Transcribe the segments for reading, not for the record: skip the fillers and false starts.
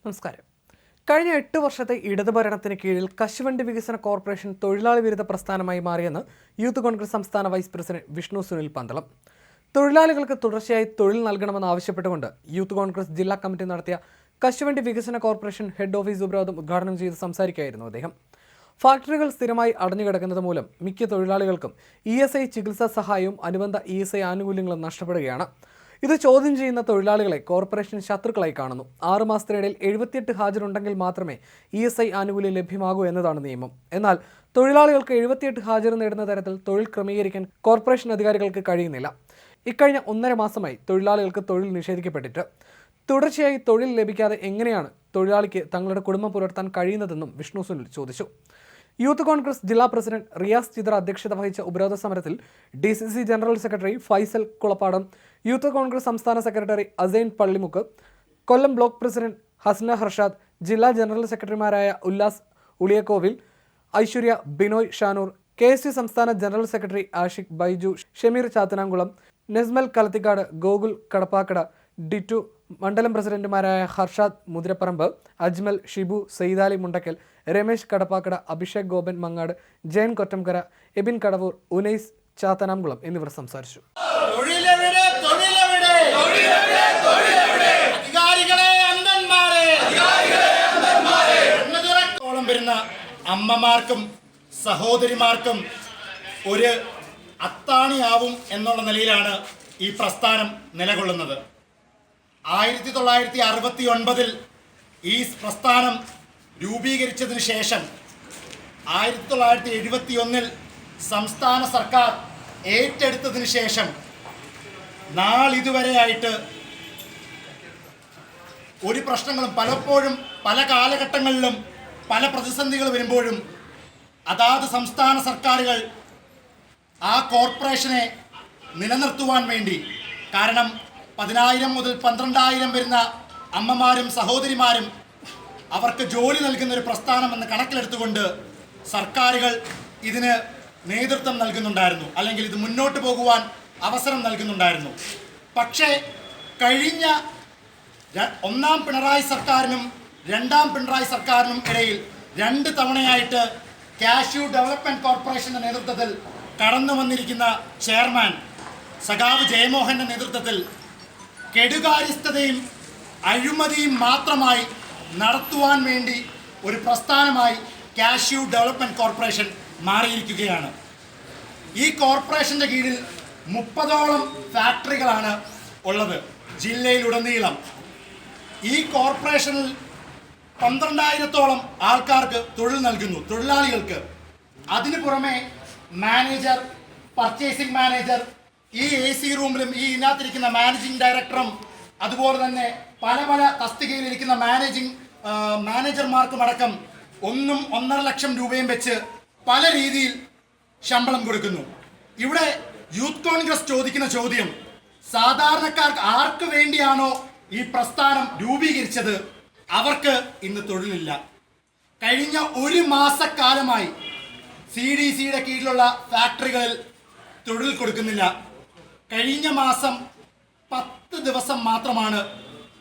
നമസ്കാരം. കഴിഞ്ഞ 8 വർഷത്തെ ഇടതു ഭരണത്തിന് കീഴിൽ കശുവണ്ടി വികസന കോർപ്പറേഷൻ തൊഴിലാളി വിരുദ്ധ പ്രസ്ഥാനമായി മാറിയെന്ന് യൂത്ത് കോൺഗ്രസ് സംസ്ഥാന വൈസ് പ്രസിഡന്റ് വിഷ്ണു സുനിൽ പന്തളം. തൊഴിലാളികൾക്ക് തുടർച്ചയായി തൊഴിൽ നൽകണമെന്നാവശ്യപ്പെട്ടുകൊണ്ട് യൂത്ത് കോൺഗ്രസ് ജില്ലാ കമ്മിറ്റി നടത്തിയ കശുവണ്ടി വികസന കോർപ്പറേഷൻ ഹെഡ് ഓഫീസ് ഉപരോധം ഉദ്ഘാടനം ചെയ്ത് സംസാരിക്കുകയായിരുന്നു അദ്ദേഹം. ഫാക്ടറികൾ സ്ഥിരമായി അടഞ്ഞുകിടക്കുന്നത് മൂലം മിക്ക തൊഴിലാളികൾക്കും ESI ചികിത്സാ സഹായവും അനുബന്ധ ESI ആനുകൂല്യങ്ങളും നഷ്ടപ്പെടുകയാണ്. ഇത് ചോദ്യം ചെയ്യുന്ന തൊഴിലാളികളെ കോർപ്പറേഷൻ ശത്രുക്കളായി കാണുന്നു. 6 മാസത്തിനിടയിൽ 78 ഹാജരുണ്ടെങ്കിൽ മാത്രമേ ESI ആനുകൂല്യം ലഭ്യമാകൂ എന്നതാണ് നിയമം. എന്നാൽ തൊഴിലാളികൾക്ക് 78 ഹാജർ നേടുന്ന തരത്തിൽ തൊഴിൽ ക്രമീകരിക്കാൻ കോർപ്പറേഷൻ അധികാരികൾക്ക് കഴിയുന്നില്ല. ഇക്കഴിഞ്ഞ 1.5 മാസമായി തൊഴിലാളികൾക്ക് തൊഴിൽ നിഷേധിക്കപ്പെട്ടിട്ട് തുടർച്ചയായി തൊഴിൽ ലഭിക്കാതെ എങ്ങനെയാണ് തൊഴിലാളിക്ക് തങ്ങളുടെ കുടുംബം പുലർത്താൻ കഴിയുന്നതെന്നും വിഷ്ണു സുനിൽ ചോദിച്ചു. യൂത്ത് കോൺഗ്രസ് ജില്ലാ പ്രസിഡന്റ് റിയാസ് ചിത്ര അധ്യക്ഷത വഹിച്ച ഉപരോധ സമരത്തിൽ DCC general secretary Faisal Kulappadam, youth Congress സംസ്ഥാന സെക്രട്ടറി അസൈൻ പള്ളിമുക്ക്, കൊല്ലം ബ്ലോക്ക് പ്രസിഡന്റ് ഹസ്ന ഹർഷാദ്, ജില്ലാ ജനറൽ സെക്രട്ടറിമാരായ ഉല്ലാസ് ഉളിയക്കോവിൽ, ഐശ്വര്യ, ബിനോയ് ഷാനൂർ, KSU സംസ്ഥാന ജനറൽ സെക്രട്ടറി ആഷിഖ് ബൈജു, ഷമീർ ചാത്തനാംകുളം, നെസ്മൽ കലത്തിക്കാട്, ഗോകുൽ കടപ്പാക്കട, ഡിറ്റു, മണ്ഡലം പ്രസിഡന്റുമാരായ ഹർഷാദ് മുതിരപ്പറമ്പ്, അജ്മൽ, ഷിബു, സൈദാലി മുണ്ടക്കൽ, രമേശ് കടപ്പാക്കട, അഭിഷേക് ഗോപൻ മങ്ങാട്, ജയൻ കൊറ്റംകര, എബിൻ കടവൂർ, ഉനൈസ് ചാത്തനാംകുളം എന്നിവർ സംസാരിച്ചു. അമ്മമാർക്കും സഹോദരിമാർക്കും ഒരു അത്താണിയാവും എന്നുള്ള നിലയിലാണ് ഈ പ്രസ്ഥാനം നിലകൊള്ളുന്നത്. 1969 ഈ പ്രസ്ഥാനം രൂപീകരിച്ചതിന് ശേഷം 1971 സംസ്ഥാന സർക്കാർ ഏറ്റെടുത്തതിന് ശേഷം നാളിതുവരെയായിട്ട് ഒരു പ്രശ്നങ്ങളും, പലപ്പോഴും പല കാലഘട്ടങ്ങളിലും പല പ്രതിസന്ധികൾ വരുമ്പോഴും അതാത് സംസ്ഥാന സർക്കാരുകൾ ആ കോർപ്പറേഷനെ നിലനിർത്തുവാൻ വേണ്ടി, കാരണം 10,000 മുതൽ 12,000 വരുന്ന അമ്മമാരും സഹോദരിമാരും അവർക്ക് ജോലി നൽകുന്ന ഒരു പ്രസ്ഥാനമെന്ന് കണക്കിലെടുത്തുകൊണ്ട് സർക്കാരുകൾ ഇതിന് നേതൃത്വം നൽകുന്നുണ്ടായിരുന്നു, അല്ലെങ്കിൽ ഇത് മുന്നോട്ട് പോകുവാൻ അവസരം നൽകുന്നുണ്ടായിരുന്നു. പക്ഷേ കഴിഞ്ഞ 1ാം പിണറായി സർക്കാരിനും 2ാം പിണറായി സർക്കാരിനും ഇടയിൽ 2 തവണയായിട്ട് കാഷ്യൂ ഡെവലപ്മെൻറ്റ് കോർപ്പറേഷൻ്റെ നേതൃത്വത്തിൽ കടന്നു വന്നിരിക്കുന്ന ചെയർമാൻ സഖാവ് ജയമോഹൻ്റെ നേതൃത്വത്തിൽ കെടുകാര്യസ്ഥതയും അഴിമതിയും മാത്രമായി നടത്തുവാൻ വേണ്ടി ഒരു പ്രസ്ഥാനമായി കാഷ്യൂ ഡെവലപ്മെൻറ്റ് കോർപ്പറേഷൻ മാറിയിരിക്കുകയാണ്. ഈ കോർപ്പറേഷൻ്റെ കീഴിൽ 30ഓളം ഫാക്ടറികളാണ് ഉള്ളത് ജില്ലയിലുടനീളം. ഈ കോർപ്പറേഷനിൽ 12,000-ഓളം ആൾക്കാർക്ക് തൊഴിൽ നൽകുന്നു, തൊഴിലാളികൾക്ക്. അതിനു പുറമെ മാനേജർ, പർച്ചേസിംഗ് മാനേജർ, ഈ AC റൂമിലും ഈ ഇതിനകത്തിരിക്കുന്ന മാനേജിംഗ് ഡയറക്ടറും അതുപോലെ തന്നെ പല പല തസ്തികയിലിരിക്കുന്ന മാനേജർമാർക്കുമടക്കം 1.5 ലക്ഷം രൂപയും വെച്ച് പല രീതിയിൽ ശമ്പളം കൊടുക്കുന്നു. ഇവിടെ യൂത്ത് കോൺഗ്രസ് ചോദിക്കുന്ന ചോദ്യം, സാധാരണക്കാർക്ക് ആർക്ക് വേണ്ടിയാണോ ഈ പ്രസ്ഥാനം രൂപീകരിച്ചത് അവർക്ക് ഇന്ന് തൊഴിലില്ല. കഴിഞ്ഞ 1 മാസക്കാലമായി CDCയുടെ കീഴിലുള്ള ഫാക്ടറികളിൽ തൊഴിൽ കൊടുക്കുന്നില്ല. കഴിഞ്ഞ മാസം 10 ദിവസം മാത്രമാണ്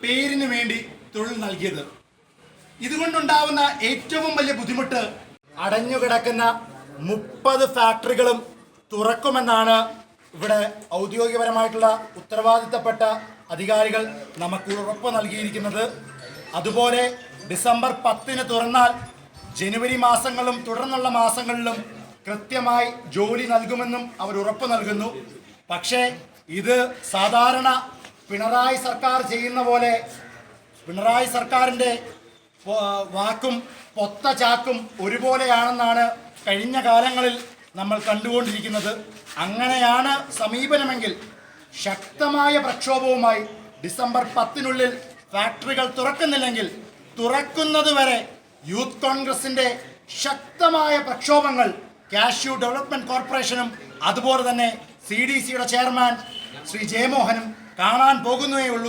പേരിന് വേണ്ടി തൊഴിൽ നൽകിയത്. ഇതുകൊണ്ടുണ്ടാവുന്ന ഏറ്റവും വലിയ ബുദ്ധിമുട്ട്, അടഞ്ഞുകിടക്കുന്ന 30 ഫാക്ടറികളും തുറക്കുമെന്നാണ് ഇവിടെ ഔദ്യോഗികപരമായിട്ടുള്ള ഉത്തരവാദിത്തപ്പെട്ട അധികാരികൾ നമുക്ക് ഉറപ്പ് നൽകിയിരിക്കുന്നത്. അതുപോലെ ഡിസംബർ 10-ന് തുറന്നാൽ ജനുവരി മാസങ്ങളിലും തുടർന്നുള്ള മാസങ്ങളിലും കൃത്യമായി ജോലി നൽകുമെന്നും അവർ ഉറപ്പ് നൽകുന്നു. പക്ഷേ ഇത് സാധാരണ പിണറായി സർക്കാർ ചെയ്യുന്ന പോലെ, പിണറായി സർക്കാരിൻ്റെ വാക്കും പൊത്ത ചാക്കും ഒരുപോലെയാണെന്നാണ് കഴിഞ്ഞ കാലങ്ങളിൽ നമ്മൾ കണ്ടുകൊണ്ടിരിക്കുന്നത്. അങ്ങനെയാണ് സമീപനമെങ്കിൽ ശക്തമായ പ്രക്ഷോഭവുമായി ഡിസംബർ 10-നുള്ളിൽ ഫാക്ടറികൾ തുറക്കുന്നില്ലെങ്കിൽ തുറക്കുന്നതുവരെ യൂത്ത് കോൺഗ്രസിൻ്റെ ശക്തമായ പ്രക്ഷോഭങ്ങൾ കാഷ്യൂ ഡെവലപ്മെൻറ്റ് കോർപ്പറേഷനും അതുപോലെ തന്നെ CDCയുടെ ചെയർമാൻ ശ്രീ ജയമോഹനും കാണാൻ പോകുന്നേ ഉള്ളൂ.